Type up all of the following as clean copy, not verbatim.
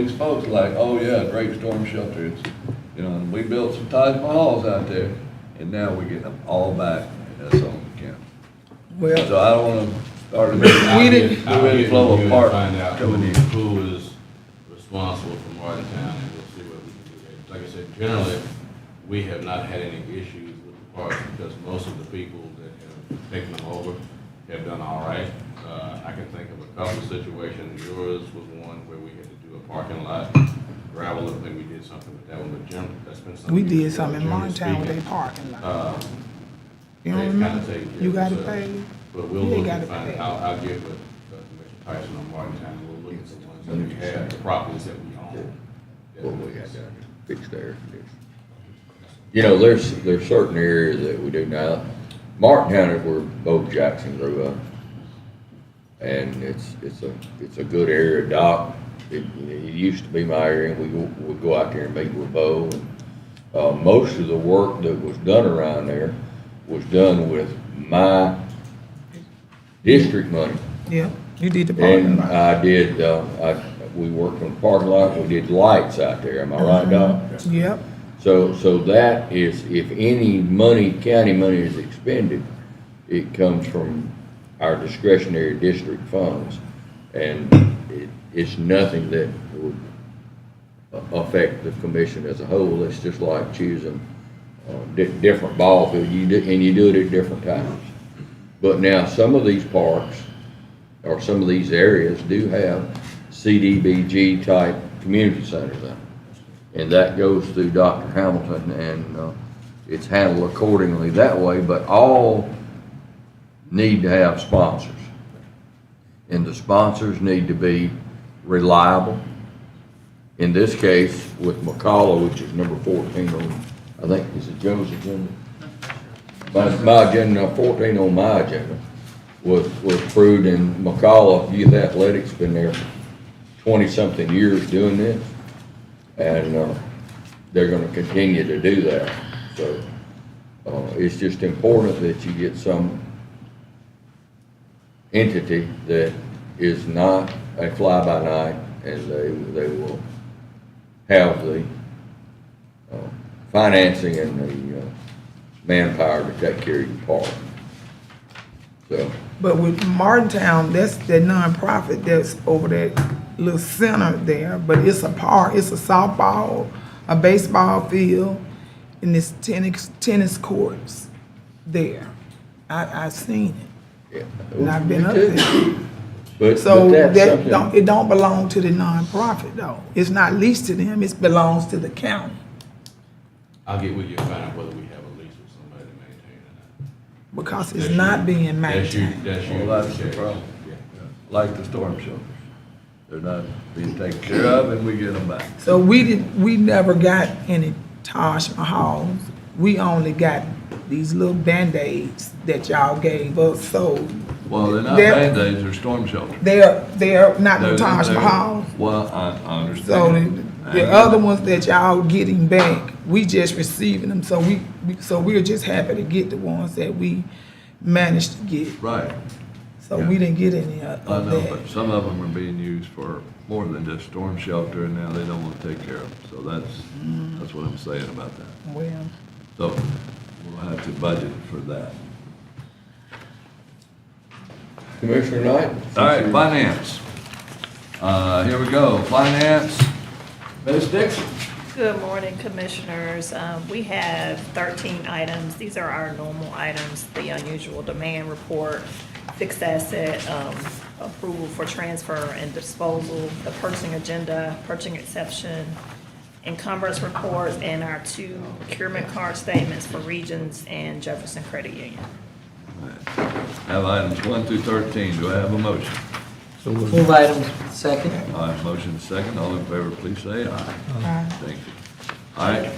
these folks like, oh yeah, great storm shelter, it's, you know, and we built some Taj Mahals out there, and now we're getting them all back, and that's on the county. Well, So I don't wanna start a We didn't- new inflow of park Find out coming in. who is responsible for Martintown, and we'll see what we can do there. Like I said, generally, we have not had any issues with the parks because most of the people that have taken them over have done all right. I can think of a couple of situations. Yours was one where we had to do a parking lot gravel. I think we did something with that one, but generally, that's been something. we did something in generally Martintown with speaking, their parking lot. they You don't kinda remember? take care You of got it themselves. paid? But we'll You look got and it find, paid. I'll get with Commissioner Tyson on Martintown, and we'll look at the ones that we have, the properties that we own. What we got down there, fix the air conditioning. You know, there's certain areas that we do now. Martintown is where Bo Jackson grew up. And it's a good area, Doc. It used to be my area, and we go out there and meet with Bo. And, most of the work that was done around there was done with my district money. Yeah, you did the parking And lot. I did, we worked on the parking lot, we did lights out there, am I right, Doc? Yep, So that is, if any money, county money is expended, it comes from our discretionary district funds. And it's nothing that would affect the commission as a whole. It's just like choosing different ball fields, and you do it at different times. But now, some of these parks, or some of these areas do have CDBG type community centers in them. And that goes through Dr. Hamilton, and it's handled accordingly that way, but all need to have sponsors. And the sponsors need to be reliable. In this case, with McCullough, which is number 14 on, I think, is it Joe's agenda? My agenda, 14 on my agenda, was approved in McCullough Youth Athletics, been there for 20-something years doing this. And they're gonna continue to do that. So it's just important that you get some entity that is not a fly-by-night, and they will have the financing and the manpower to take care of your park. So, but with Martintown, that's the nonprofit that's over that little center there, but it's a park, it's a softball, a baseball field, and it's tennis courts there. I've seen it, yeah. and I've been Me up too. there. But So that's that something. it don't belong to the nonprofit though. It's not leased to them, it belongs to the county. I'll get with you and find out whether we have a lease with somebody to maintain it or not. Because it's not being maintained. That's you. Well, that's the problem. Like the storm shelters. They're not being taken care of, and we get them back. So we never got any Taj Mahals. We only got these little Band-Aids that y'all gave us, so Well, they're not They're- Band-Aids, they're storm shelters. they're not the They're- Taj they're- Mahals. Well, I So understand. the other ones that y'all getting back, we just receiving them, so we're just happy to get the ones that we managed to get. Right, So we didn't get any I of know, that. but some of them are being used for more than just storm shelter, and now they don't want to take care of them. So that's what I'm saying about that. Well, So we'll have to budget for that. Commissioner Knight? All right, finance. Here we go, finance. Ms. Dixon. Good morning, Commissioners. We have 13 items. These are our normal items: the unusual demand report, fixed asset approval for transfer and disposal, the purchasing agenda, purchasing exception, encumbrance reports, and our 2 procurement card statements for Regions and Jefferson Credit Union. Have items 1 through 13. Do I have a motion? Move items second. All right, motion second. All in favor, please say aye. Thank you. All right,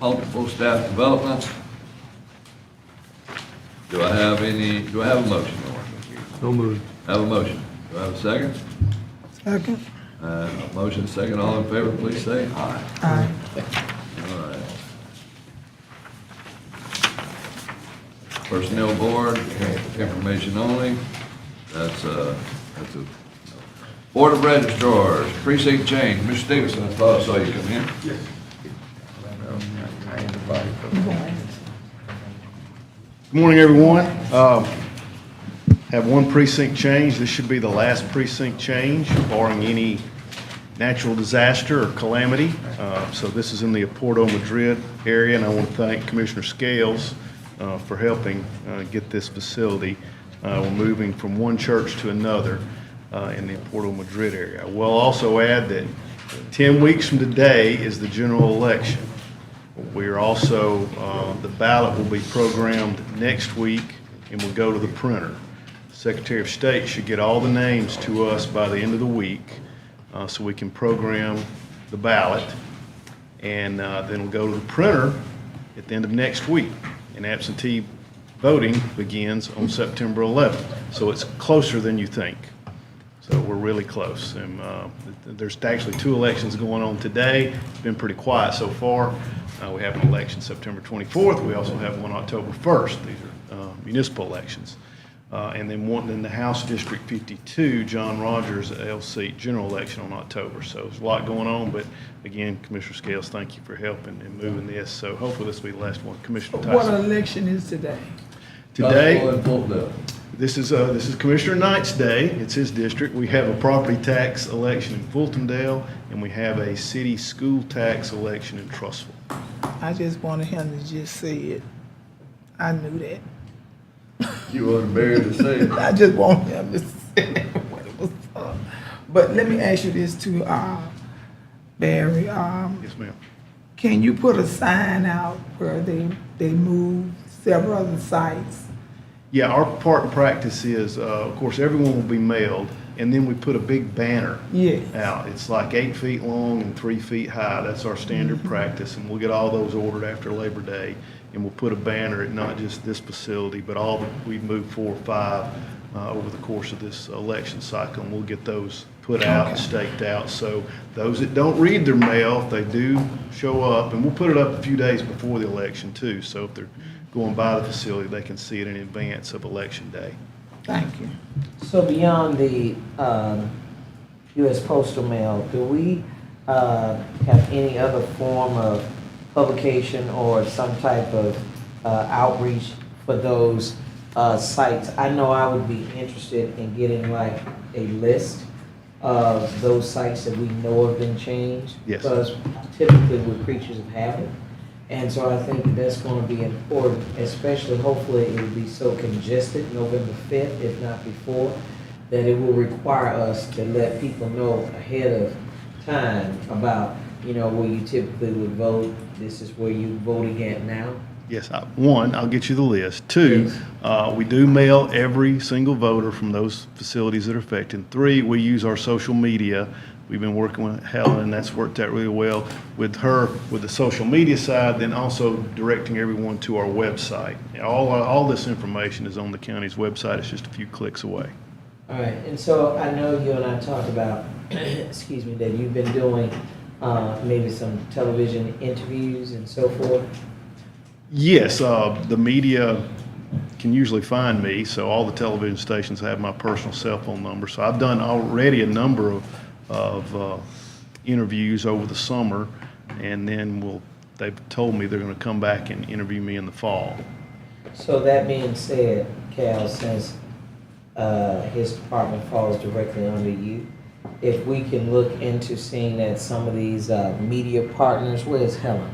multiple staff development. Do I have a motion? So moved. Have a motion. Do I have a second? second, Motion second. All in favor, please say aye. aye. All right. Personnel board, information only. That's a Board of Registrars, precinct change. Mr. Stevenson, I thought I saw you come in. Good morning, everyone. Have one precinct change. This should be the last precinct change, barring any natural disaster or calamity. So this is in the Porto Madrid area, and I want to thank Commissioner Scales for helping get this facility. We're moving from one church to another in the Porto Madrid area. I will also add that 10 weeks from today is the general election. We're also, the ballot will be programmed next week and will go to the printer. The Secretary of State should get all the names to us by the end of the week so we can program the ballot. And then we'll go to the printer at the end of next week. And absentee voting begins on September 11th. So it's closer than you think. So we're really close. And there's actually 2 elections going on today. It's been pretty quiet so far. We have an election September 24th. We also have one October 1st. These are municipal elections. And then one in the House District 52, John Rogers, L seat, general election on October. So there's a lot going on, but again, Commissioner Scales, thank you for helping and moving this. So hopefully this will be the last one. Commissioner What Tyson. election is today? Today, Fulton. this is Commissioner Knight's day. It's his district. We have a property tax election in Fultondale, and we have a city school tax election in Trussville. I just wanted him to just say it. I knew that. You wasn't buried to say it. I just want him to say what it was. But let me ask you this too, Barry. Yes, ma'am. Can you put a sign out where they moved several other sites? Yeah, our part and practice is, of course, everyone will be mailed, and then we put a big banner Yes. out. It's like 8 feet long and 3 feet high. That's our standard practice, and we'll get all those ordered after Labor Day, and we'll put a banner at not just this facility, but we've moved 4 or 5 over the course of this election cycle, and we'll get those put out and staked out. So those that don't read their mail, if they do show up, and we'll put it up a few days before the election too, so if they're going by the facility, they can see it in advance of Election Day. Thank you. So beyond the U.S. postal mail, do we have any other form of publication or some type of outreach for those sites? I know I would be interested in getting like a list of those sites that we know have been changed. Yes. Because typically we're creatures of habit. And so I think that's going to be important, especially hopefully it will be so congested November 5th, if not before, that it will require us to let people know ahead of time about, where you typically would vote. This is where you're voting at now. Yes, one, I'll get you the list. 2, we do mail every single voter from those facilities that are affected. 3, we use our social media. We've been working with Helen, and that's worked out really well with her, with the social media side, then also directing everyone to our website. All this information is on the county's website. It's just a few clicks away. All right, and so I know you and I talked about, excuse me, that you've been doing maybe some television interviews and so forth. Yes, the media can usually find me, so all the television stations have my personal cell phone number. So I've done already a number of interviews over the summer, and then they've told me they're going to come back and interview me in the fall. So that being said, Cal, since his department falls directly under you, if we can look into seeing that some of these media partners, where's Helen?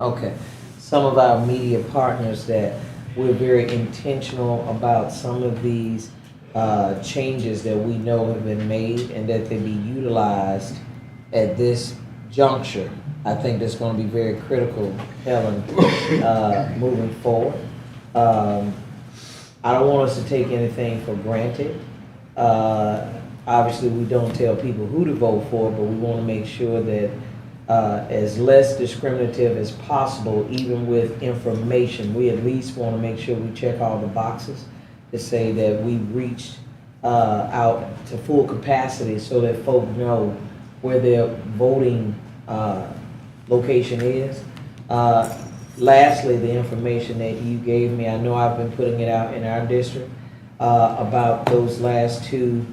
Okay, some of our media partners that we're very intentional about some of these changes that we know have been made and that they be utilized at this juncture. I think that's going to be very critical, Helen, moving forward. I don't want us to take anything for granted. Obviously, we don't tell people who to vote for, but we want to make sure that as less discriminative as possible, even with information, we at least want to make sure we check all the boxes to say that we've reached out to full capacity so that folk know where their voting location is. Lastly, the information that you gave me, I know I've been putting it out in our district about those last 2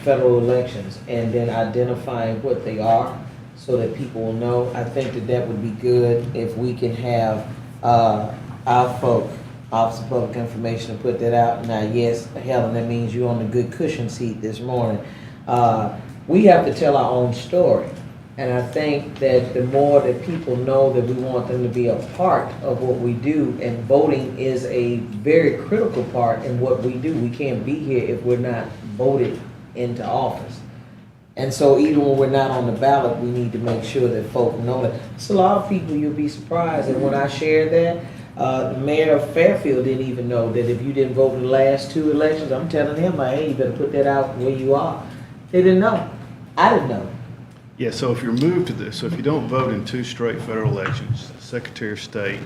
federal elections and then identifying what they are so that people will know. I think that that would be good if we can have our folk, Office of Public Information, to put that out. Now, yes, Helen, that means you're on the good cushion seat this morning. We have to tell our own story. And I think that the more that people know that we want them to be a part of what we do, and voting is a very critical part in what we do. We can't be here if we're not voted into office. And so even when we're not on the ballot, we need to make sure that folk know that. It's a lot of people, you'll be surprised. And when I shared that, the mayor of Fairfield didn't even know that if you didn't vote in the last 2 elections, I'm telling him, hey, you better put that out where you are. They didn't know. I didn't know. Yeah, so if you're moved to this, so if you don't vote in 2 straight federal elections, the Secretary of State,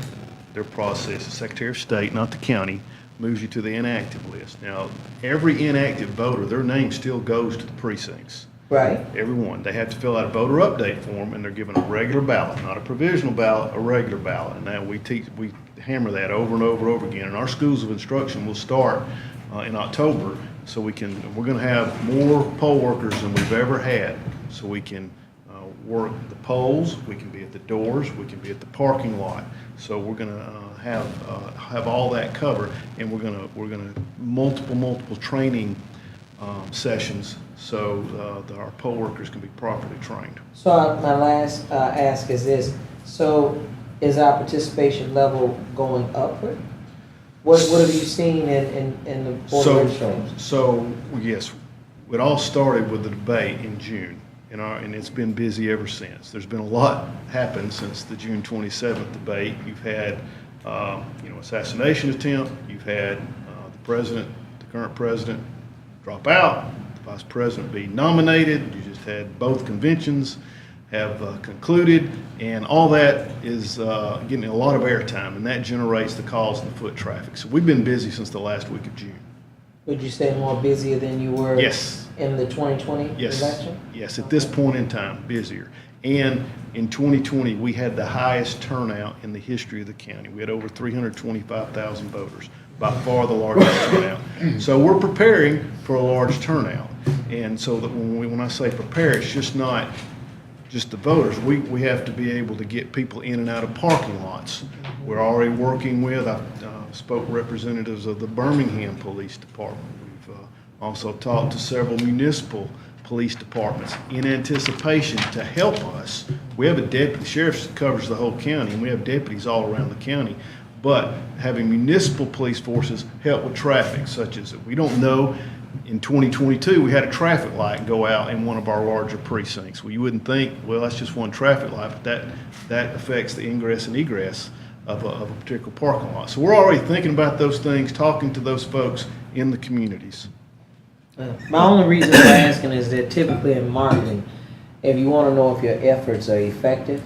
their process, the Secretary of State, not the county, moves you to the inactive list. Now, every inactive voter, their name still goes to the precincts. Right. Everyone. They have to fill out a voter update form, and they're given a regular ballot, not a provisional ballot, a regular ballot. And now we hammer that over and over and over again. And our schools of instruction will start in October, so we're going to have more poll workers than we've ever had, so we can work the polls, we can be at the doors, we can be at the parking lot. So we're going to have all that covered, and we're going to multiple training sessions so that our poll workers can be properly trained. So my last ask is this. So is our participation level going upward? What have you seen in the board of registration? So yes, it all started with the debate in June, and it's been busy ever since. There's been a lot happened since the June 27th debate. You've had assassination attempt. You've had the current president, drop out. The vice president be nominated. You just had both conventions have concluded, and all that is getting a lot of airtime, and that generates the calls and the foot traffic. So we've been busy since the last week of June. Would you say more busier than you were Yes. in the 2020 Yes. election? Yes, at this point in time, busier. And in 2020, we had the highest turnout in the history of the county. We had over 325,000 voters, by far the largest turnout. So we're preparing for a large turnout. And so that when I say prepare, it's just not just the voters. We have to be able to get people in and out of parking lots. We're already working with, I spoke representatives of the Birmingham Police Department. We've also talked to several municipal police departments in anticipation to help us. We have a deputy, the sheriff covers the whole county, and we have deputies all around the county. But having municipal police forces help with traffic, such as we don't know, in 2022, we had a traffic light go out in one of our larger precincts. Well, you wouldn't think, well, that's just one traffic light, but that affects the ingress and egress of a particular parking lot. So we're already thinking about those things, talking to those folks in the communities. My only reason for asking is that typically in marketing, if you want to know if your efforts are effective,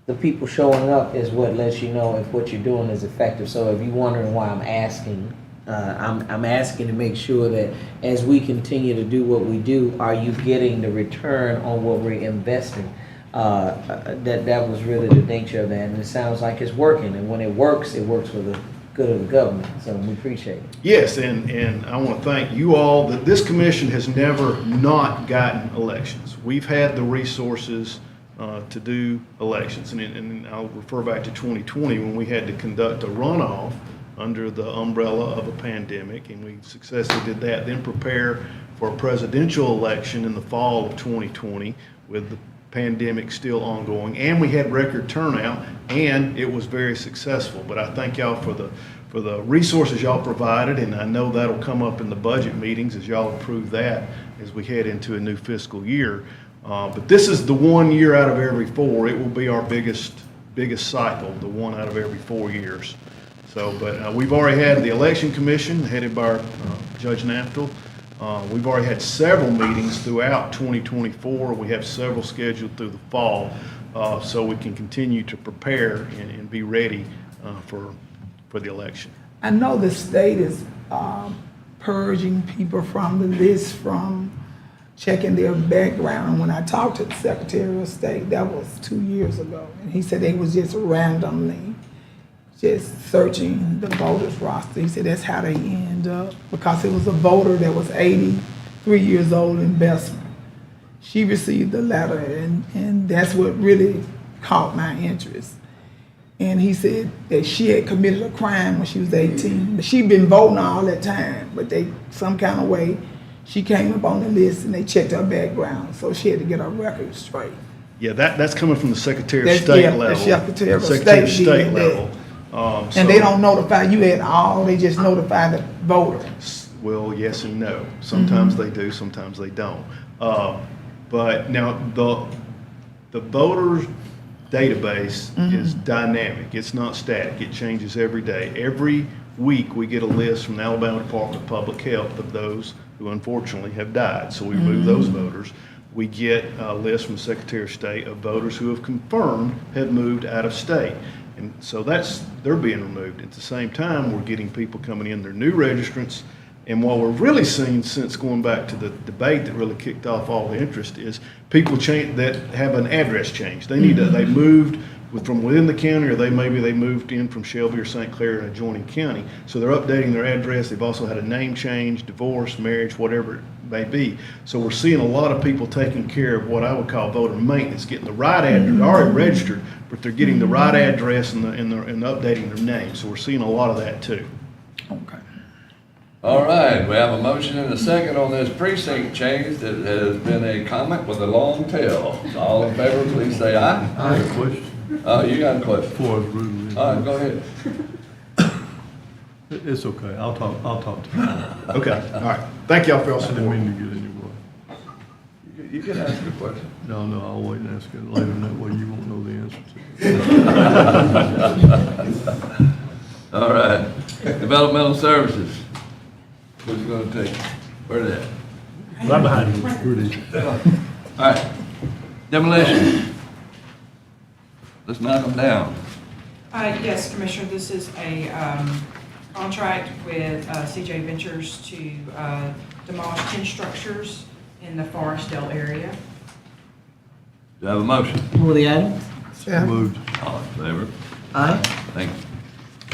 the people showing up is what lets you know if what you're doing is effective. So if you're wondering why I'm asking, I'm asking to make sure that as we continue to do what we do, are you getting the return on what we're investing? That was really the nature of that, and it sounds like it's working. And when it works for the good of the government. So we appreciate it. Yes, and I want to thank you all. That this commission has never not gotten elections. We've had the resources to do elections, and I'll refer back to 2020 when we had to conduct a runoff under the umbrella of a pandemic, and we successfully did that, then prepare for a presidential election in the fall of 2020 with the pandemic still ongoing, and we had record turnout, and it was very successful. But I thank y'all for the resources y'all provided, and I know that'll come up in the budget meetings as y'all approve that as we head into a new fiscal year. But this is the 1 year out of every 4. It will be our biggest cycle, the 1 out of every 4 years. So, but we've already had the election commission headed by Judge Naftel. We've already had several meetings throughout 2024. We have several scheduled through the fall, so we can continue to prepare and be ready for the election. I know the state is purging people from the list, from checking their background. When I talked to the Secretary of State, that was 2 years ago, and he said they was just randomly just searching the voters roster. He said that's how they end up, because it was a voter that was 80 3 years old in Bessemer. She received a letter, and that's what really caught my interest. And he said that she had committed a crime when she was 18, but she'd been voting all that time, but some kind of way, she came up on the list and they checked her background, so she had to get her record straight. Yeah, that's coming from the Secretary of That's- State yeah, the level. Secretary of Secretary of State State did level. And they don't notify you at all, they just notify the voter. Well, yes and no. Sometimes they do, sometimes they don't. But now, the voters database is dynamic. It's not static. It changes every day. Every week, we get a list from the Alabama Department of Public Health of those who unfortunately have died. So we remove those voters. We get a list from the Secretary of State of voters who have confirmed have moved out of state. And so they're being removed. At the same time, we're getting people coming in, they're new registrants. And what we're really seeing since going back to the debate that really kicked off all the interest is people that have an address change. They need they moved from within the county, or they moved in from Shelby or St. Clair, an adjoining county. So they're updating their address. They've also had a name change, divorce, marriage, whatever it may be. So we're seeing a lot of people taking care of what I would call voter maintenance, getting the right address, already registered, but they're getting the right address and updating their name. So we're seeing a lot of that too. Okay. All right, we have a motion and a second on this precinct change that has been a comment with a long tail. All in favor, please say aye. I have a question Oh, you got a question? before I was rude. All right, go ahead. It's okay, I'll talk to you. Okay, all right. Thank y'all for your I didn't support. mean to get anywhere. You can ask a question. No, I'll wait and ask it later, and that way you won't know the answer to it. All right, developmental services. Who's gonna take, where that? Right behind you. Here it is. All right, demolition. Let's knock them down. Yes, Commissioner, this is a contract with CJ Ventures to demolish 10 structures in the Forestdale area. Do I have a motion? Move the item. Yeah. Moved. All in favor? Aye. Thank you.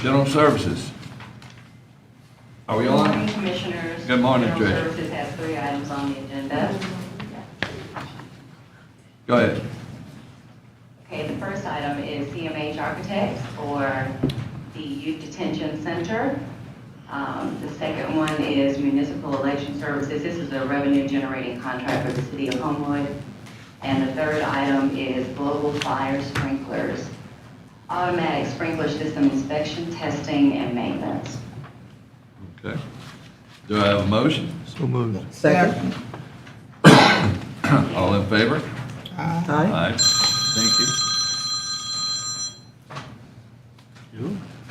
General services. Are we Good morning, on? Commissioners. Good morning, General Trish. Services has 3 items on the agenda. Go ahead. Okay, the first item is CMH Architects for the Youth Detention Center. The second one is Municipal Election Services. This is a revenue-generating contract for the City of Homewood. And the third item is Global Fire Sprinklers, automatic sprinkler system inspection, testing, and maintenance. Okay. Do I have a motion? So moved. Second. All in favor? Aye. Aye. Thank you.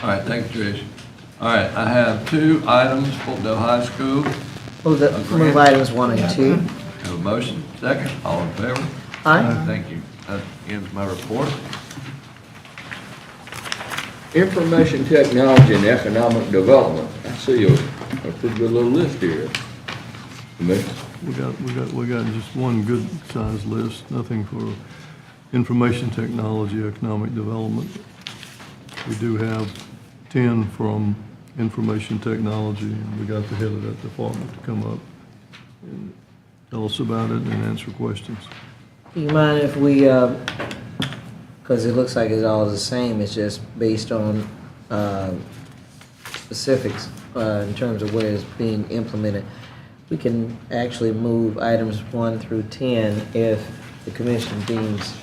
All right, thank you, Trish. All right, I have 2 items, Fulton High School. Move items 1 and 2. Have a motion, second, all in favor? Aye. Thank you. That ends my report. Information technology and economic development. I see a pretty good little list here. Commissioner? We got just one good sized list, nothing for information technology, economic development. We do have 10 from information technology, and we got the head of that department to come up and tell us about it and answer questions. Do you mind if we, because it looks like it's all the same, it's just based on specifics in terms of where it's being implemented. We can actually move items 1 through 10 if the commission deems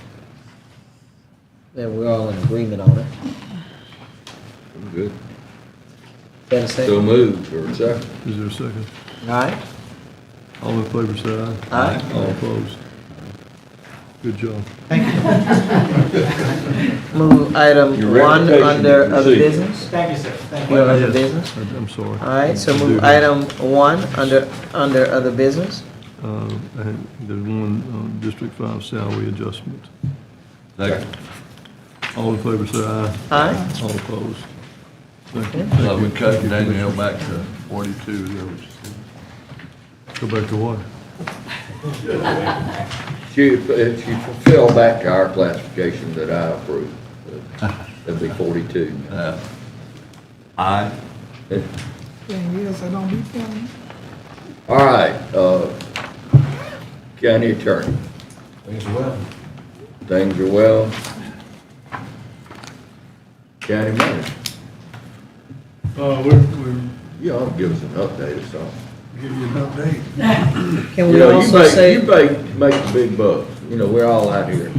that we're all in agreement on it. I'm good. Then say, So moved, or second? Is there a second? all right? All in favor, say aye. Aye. All opposed? Good job. Move item Your 1 reputation under is other received. business. Thank you, sir. Thank you. Your other Yes, business. I'm sorry. All right, so We do move have- item 1 under other business. And there's one District 5 salary adjustment. Second. All in favor, say aye. Aye. All opposed? Thank you. So Thank we you. cut Thank you, Danielle Commissioner. back to 42, is that what you said? Go back to what? She fell back to our classification that I approved. That'd be 42. Aye. Thing is, I don't be feeling. All right, county attorney, Things well. things are well. County manager, We're you ought to give us an update or something. give you an update. Can You we know, also you say, make the big bucks, you know, we're all out here.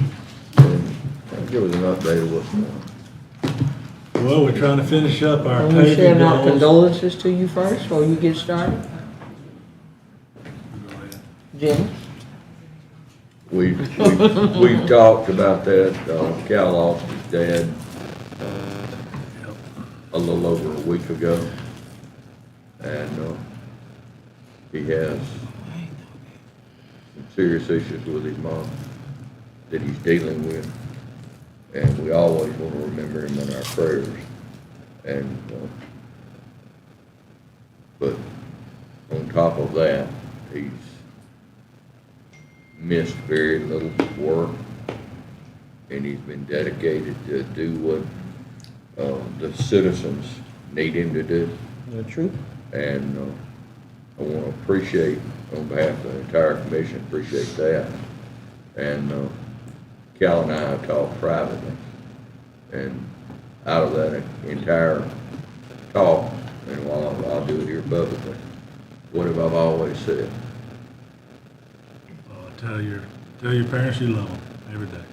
And give us an update of what's going on. Well, we're trying to finish up our are we paving sharing our goals. condolences to you first, before you get started? Jimmy? We've talked about that, Cal lost his dad, a little over a week ago. And, he has some serious issues with his mom that he's dealing with. And we always want to remember him in our prayers. And, but on top of that, he's missed very little work, and he's been dedicated to do what the citizens need him to do. The truth? And I want to appreciate, on behalf of the entire commission, appreciate that. And Cal and I have talked privately, and out of that entire talk, and while I'll do it here publicly, what have I always said? Tell your parents you love them every day.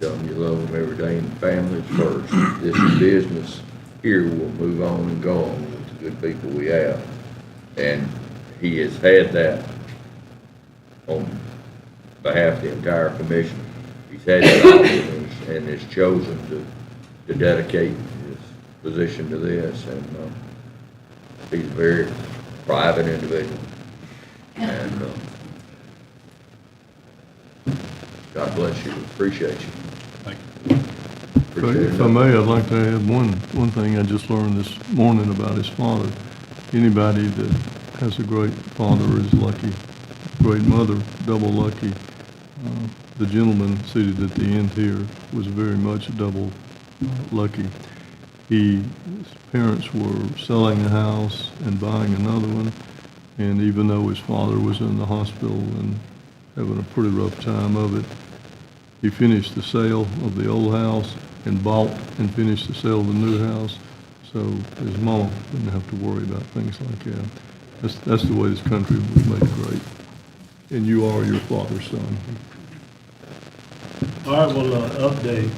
Tell them you love them every day, and families first. This business here will move on and go on with the good people we have. And he has had that on behalf of the entire commission. He's had that option and has chosen to dedicate his position to this. And he's a very private individual. And God bless you. Appreciate you. Thank you. Appreciate If I may, I'd like to add one thing I just learned this morning about his father. Anybody that has a great father is lucky. Great mother, double lucky. The gentleman seated at the end here was very much double lucky. His parents were selling a house and buying another one, and even though his father was in the hospital and having a pretty rough time of it, he finished the sale of the old house and bought and finished the sale of the new house. So his mama didn't have to worry about things like that. That's the way this country was made great. And you are your father's son. All right, well, update.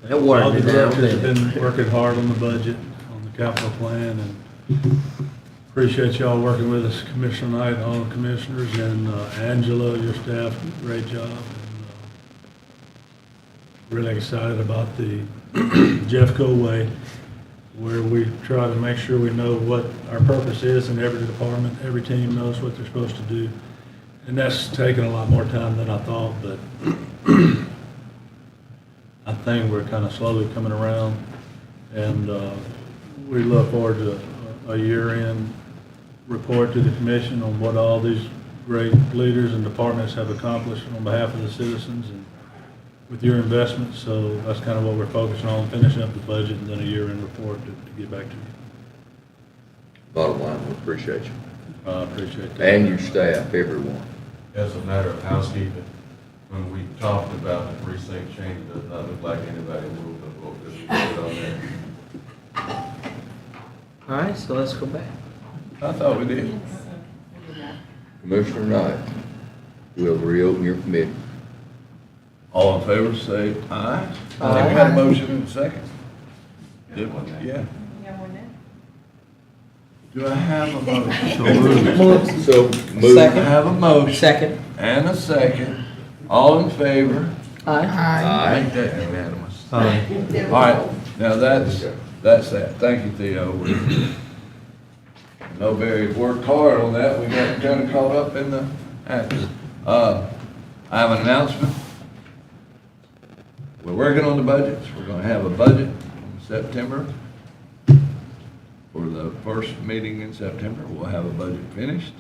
That All water the been down directors have there. been working hard on the budget, on the capital plan, and appreciate y'all working with us, Commissioner Knight, and all the commissioners, and Angela, your staff, great job. And, really excited about the Jeffco way, where we try to make sure we know what our purpose is in every department, every team knows what they're supposed to do. And that's taken a lot more time than I thought, but I think we're kind of slowly coming around, and we look forward to a year-end report to the commission on what all these great leaders and departments have accomplished on behalf of the citizens and with your investments. So that's kind of what we're focusing on, finishing up the budget and then a year-end report to get back to you. Bottom line, we appreciate you. I appreciate that. And your staff, everyone. As a matter of housekeeping, when we talked about the precinct change, it does not look like anybody moved the vote that we voted on that. All right, so let's go back. I thought we did. Commissioner Knight, we'll reopen your committee. All in favor, say aye. I think we had a motion in a second. Did we? Yeah. Do I have a motion? So moved. Move. So, move. I Second. have a motion Second. and a second. All in favor? Aye. I Make that unanimous. Aye. All right, now that's that. Thank you, Theo. No, Barry worked hard on that. We got kind of caught up in the action. I have an announcement. We're working on the budgets. We're gonna have a budget in September. For the first meeting in September, we'll have a budget finished.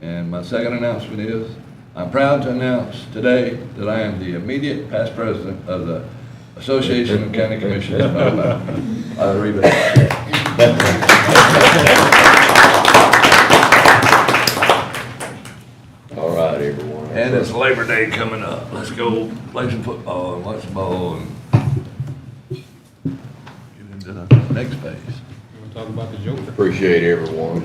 And my second announcement is, I'm proud to announce today that I am the immediate past president of the Association of County Commissioners of Alabama. I'll read it. And it's Labor Day coming up. Let's go play some football and watch the ball and get into the next phase. You wanna talk about the Joker? Appreciate everyone.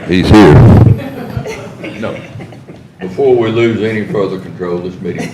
He's here. No. Before we lose any further control, this meeting.